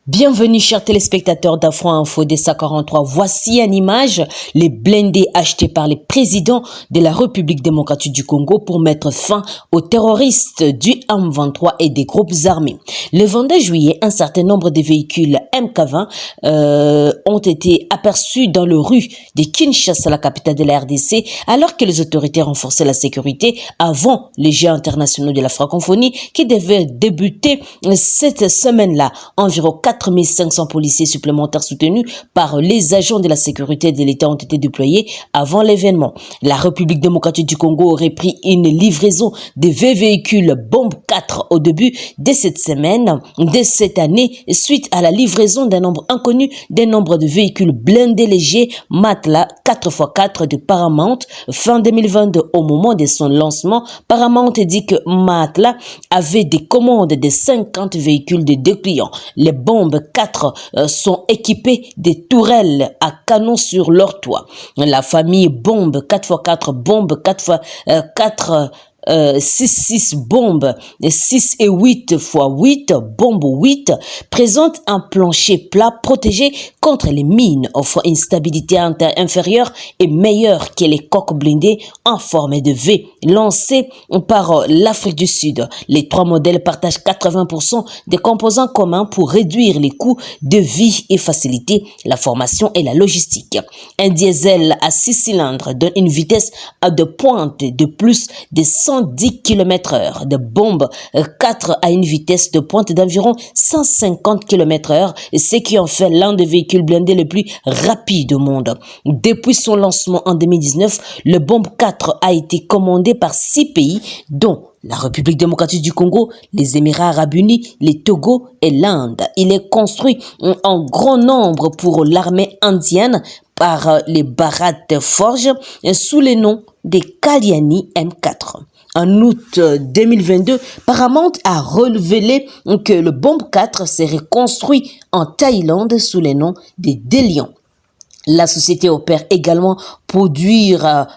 Bienvenue chers téléspectateurs d'Afro Info des 43. Voici en image les blindés achetés par les présidents de la République démocratique du Congo pour mettre fin aux terroristes du M23 et des groupes armés. Le 22 juillet, un certain nombre de véhicules MK20 ont été aperçus dans les rues de Kinshasa, la capitale de la RDC, alors que les autorités renforçaient la sécurité avant les Jeux internationaux de la francophonie qui devaient débuter cette semaine-là. Environ 4500 policiers supplémentaires soutenus par les agents de la sécurité de l'État ont été déployés avant l'événement. La République démocratique du Congo aurait pris une livraison de 20 véhicules bombe 4 au début de cette semaine, de cette année, suite à la livraison d'un nombre inconnu d'un nombre de véhicules blindés légers Matla 4x4 de Paramount fin 2022. Au moment de son lancement, Paramount dit que Matla avait des commandes de 50 véhicules de 2 clients. Les bombes 4 sont équipées de tourelles à canon sur leur toit. La famille bombe 4x4, bombe 4x4, 6 bombes, 6 et 8 x 8, bombe 8, présente un plancher plat protégé contre les mines, offre une stabilité inférieure et meilleure que les coques blindées en forme de V, lancées par l'Afrique du Sud. Les 3 modèles partagent 80% des composants communs pour réduire les coûts de vie et faciliter la formation et la logistique. Un diesel à 6 cylindres donne une vitesse de pointe de plus de 110 km/h, de bombe 4 à une vitesse de pointe d'environ 150 km/h, ce qui en fait l'un des véhicules blindés les plus rapides au monde. Depuis son lancement en 2019, le bombe 4 a été commandé par 6 pays, dont la République démocratique du Congo, les Émirats arabes unis, les Togo et l'Inde. Il est construit en grand nombre pour l'armée indienne par les Bharat Forge sous le nom des Kalyani M4. En août 2022, Paramount a révélé que le bombe 4 serait construit en Thaïlande sous le nom des Délions. La société espère également produire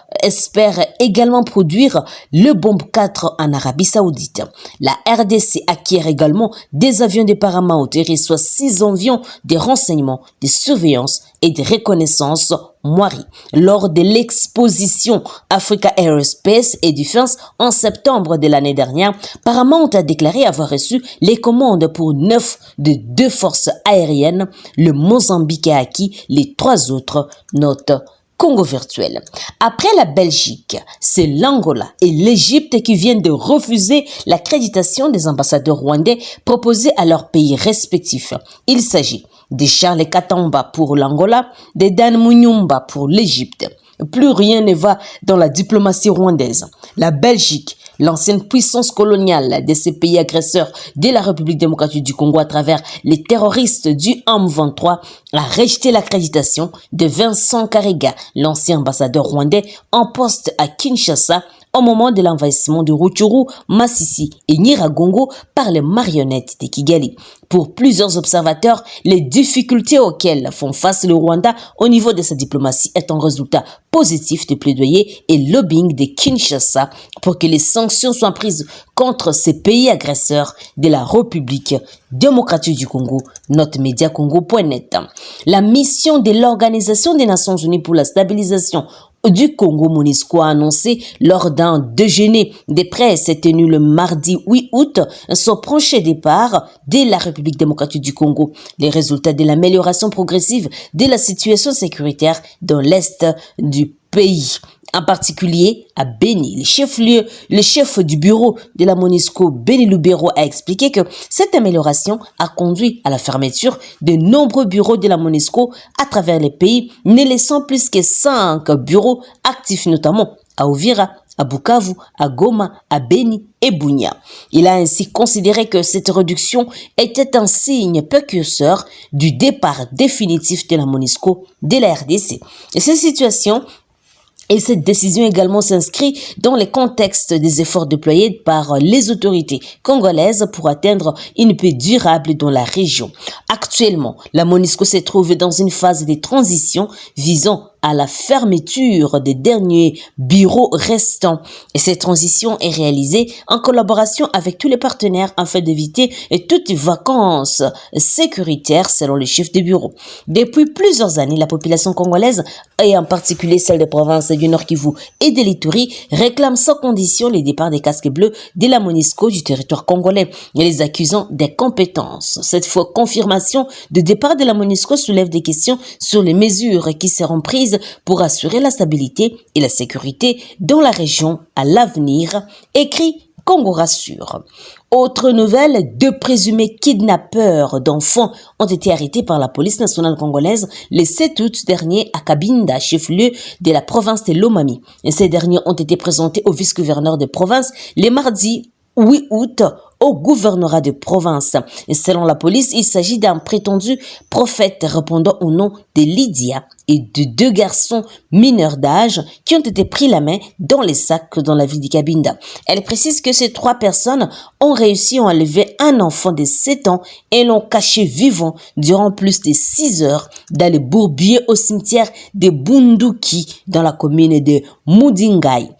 le bombe 4 en Arabie Saoudite. La RDC acquiert également des avions de Paramount et reçoit 6 avions de renseignement, de surveillance et de reconnaissance Moiri. Lors de l'exposition Africa Aerospace et Defense en septembre de l'année dernière, Paramount a déclaré avoir reçu les commandes pour 9 de 2 forces aériennes. Le Mozambique a acquis les 3 autres, note Congo virtuel. Après la Belgique, c'est l'Angola et l'Égypte qui viennent de refuser l'accréditation des ambassadeurs rwandais proposés à leurs pays respectifs. Il s'agit de Charles Katamba pour l'Angola, de Dan Munyumba pour l'Égypte. Plus rien ne va dans la diplomatie rwandaise. La Belgique, l'ancienne puissance coloniale de ces pays agresseurs de la République démocratique du Congo à travers les terroristes du M23, a rejeté l'accréditation de Vincent Karega, l'ancien ambassadeur rwandais en poste à Kinshasa au moment de l'envahissement de Rutshuru, Masisi et Nyiragongo par les marionnettes de Kigali. Pour plusieurs observateurs, les difficultés auxquelles font face le Rwanda au niveau de sa diplomatie est un résultat positif de plaidoyer et lobbying de Kinshasa pour que les sanctions soient prises contre ces pays agresseurs de la République démocratique du Congo, notmediacongo.net. La mission de l'Organisation des Nations Unies pour la stabilisation du Congo, MONUSCO, a annoncé lors d'un déjeuner de presse tenu le mardi 8 août son prochain départ de la République démocratique du Congo. Les résultats de l'amélioration progressive de la situation sécuritaire dans l'est du pays, en particulier à Beni. Le chef du bureau de la MONUSCO, Beni Lubero, a expliqué que cette amélioration a conduit à la fermeture de nombreux bureaux de la MONUSCO à travers les pays, ne laissant plus que 5 bureaux actifs, notamment à Uvira, à Bukavu, à Goma, à Beni et Bunia. Il a ainsi considéré que cette réduction était un signe précurseur du départ définitif de la MONUSCO de la RDC. Et cette situation et cette décision également s'inscrit dans le contexte des efforts déployés par les autorités congolaises pour atteindre une paix durable dans la région. Actuellement, la MONUSCO se trouve dans une phase de transition visant à la fermeture des derniers bureaux restants. Et cette transition est réalisée en collaboration avec tous les partenaires afin d'éviter toute vacances sécuritaires selon les chefs de bureau. Depuis plusieurs années, la population congolaise, et en particulier celle des provinces du Nord Kivu et de l'Ituri, réclame sans condition les départs des casques bleus de la MONUSCO du territoire congolais, les accusant d'incompétence. Cette fois, confirmation de départ de la MONUSCO soulève des questions sur les mesures qui seront prises pour assurer la stabilité et la sécurité dans la région à l'avenir, écrit Congo Rassure. Autre nouvelle, 2 présumés kidnappeurs d'enfants ont été arrêtés par la police nationale congolaise le 7 août dernier à Kabinda, chef-lieu de la province de Lomami. Et ces derniers ont été présentés au vice-gouverneur de province le mardi 8 août au gouvernorat de province. Et selon la police, il s'agit d'un prétendu prophète répondant au nom de Lydia et de 2 garçons mineurs d'âge qui ont été pris la main dans les sacs dans la ville de Kabinda. Elle précise que ces 3 personnes ont réussi à enlever un enfant de 7 ans et l'ont caché vivant durant plus de 6 heures dans le bourbier au cimetière de Bunduki dans la commune de Mudingai.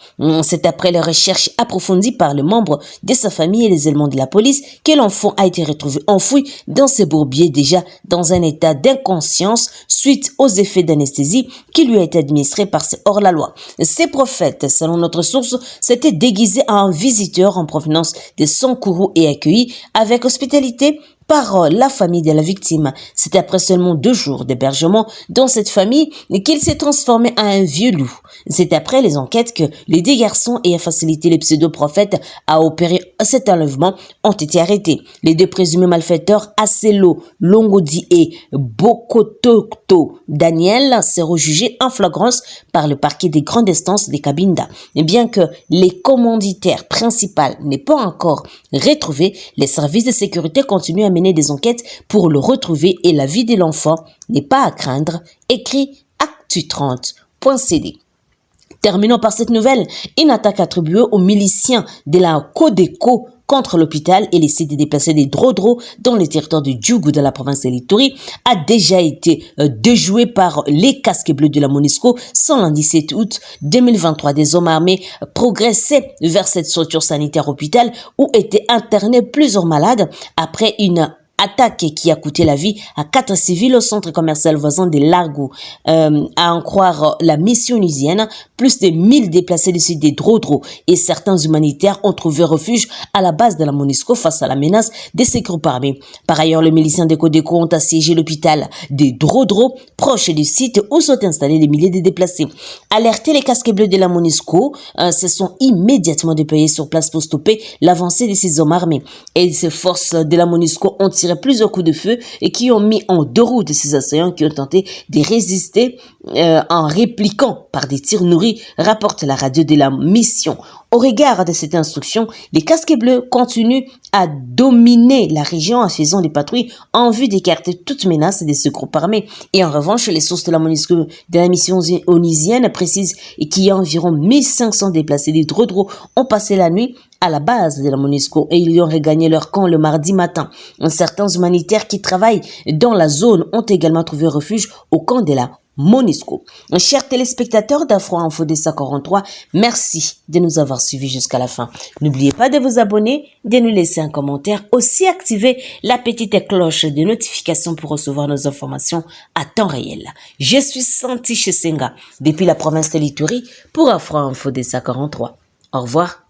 C'est après les recherches approfondies par les membres de sa famille et les éléments de la police que l'enfant a été retrouvé enfoui dans ce bourbier déjà dans un état d'inconscience suite aux effets d'anesthésie qui lui a été administré par ces hors-la-loi. Ces prophètes, selon notre source, s'étaient déguisés en un visiteur en provenance de Sankourou et accueillis avec hospitalité par la famille de la victime. C'est après seulement 2 jours d'hébergement dans cette famille qu'il s'est transformé en un vieux loup. C'est après les enquêtes que les 2 garçons ayant facilité les pseudo-prophètes à opérer cet enlèvement ont été arrêtés. Les 2 présumés malfaiteurs, Aselo Longodi et Bokotokto Daniel, seront jugés en flagrance par le parquet des grandes instances de Kabinda. Et bien que les commanditaires principaux n'aient pas encore retrouvé, les services de sécurité continuent à mener des enquêtes pour le retrouver et la vie de l'enfant n'est pas à craindre, écrit Actu30.cd. Terminons par cette nouvelle. Une attaque attribuée aux miliciens de la Codeco contre l'hôpital et l'essai de déplacer des Drodro dans le territoire de Djougou de la province de l'Ituri a déjà été déjoué par les casques bleus de la MONUSCO sans lundi 7 août 2023. Des hommes armés progressaient vers cette structure sanitaire hôpital où étaient internés plusieurs malades après une attaque qui a coûté la vie à 4 civils au centre commercial voisin de Largo. À en croire la mission onusienne, plus de 1000 déplacés du site des Drodro et certains humanitaires ont trouvé refuge à la base de la MONUSCO face à la menace de ces groupes armés. Par ailleurs, les miliciens de Codeco ont assiégé l'hôpital des Drodro, proche du site où sont installés des milliers de déplacés. Alertés, les casques bleus de la MONUSCO se sont immédiatement déployés sur place pour stopper l'avancée de ces hommes armés. Et ces forces de la MONUSCO ont tiré plusieurs coups de feu et qui ont mis en déroute ces assaillants qui ont tenté de résister en répliquant par des tirs nourris, rapporte la radio de la mission. Au regard de cette instruction, les casques bleus continuent à dominer la région en faisant des patrouilles en vue d'écarter toute menace de ce groupe armé. Et en revanche, les sources de la MONUSCO de la mission onusienne précisent qu'il y a environ 1500 déplacés des Drodro ont passé la nuit à la base de la MONUSCO et ils ont regagné leur camp le mardi matin. Certains humanitaires qui travaillent dans la zone ont également trouvé refuge au camp de la MONUSCO. Chers téléspectateurs d'Afro Info DESA 43, merci de nous avoir suivis jusqu'à la fin. N'oubliez pas de vous abonner, de nous laisser un commentaire, aussi activer la petite cloche de notification pour recevoir nos informations à temps réel. Je suis Santi Chesenga depuis la province de l'Ituri pour Afro Info DESA 43. Au revoir.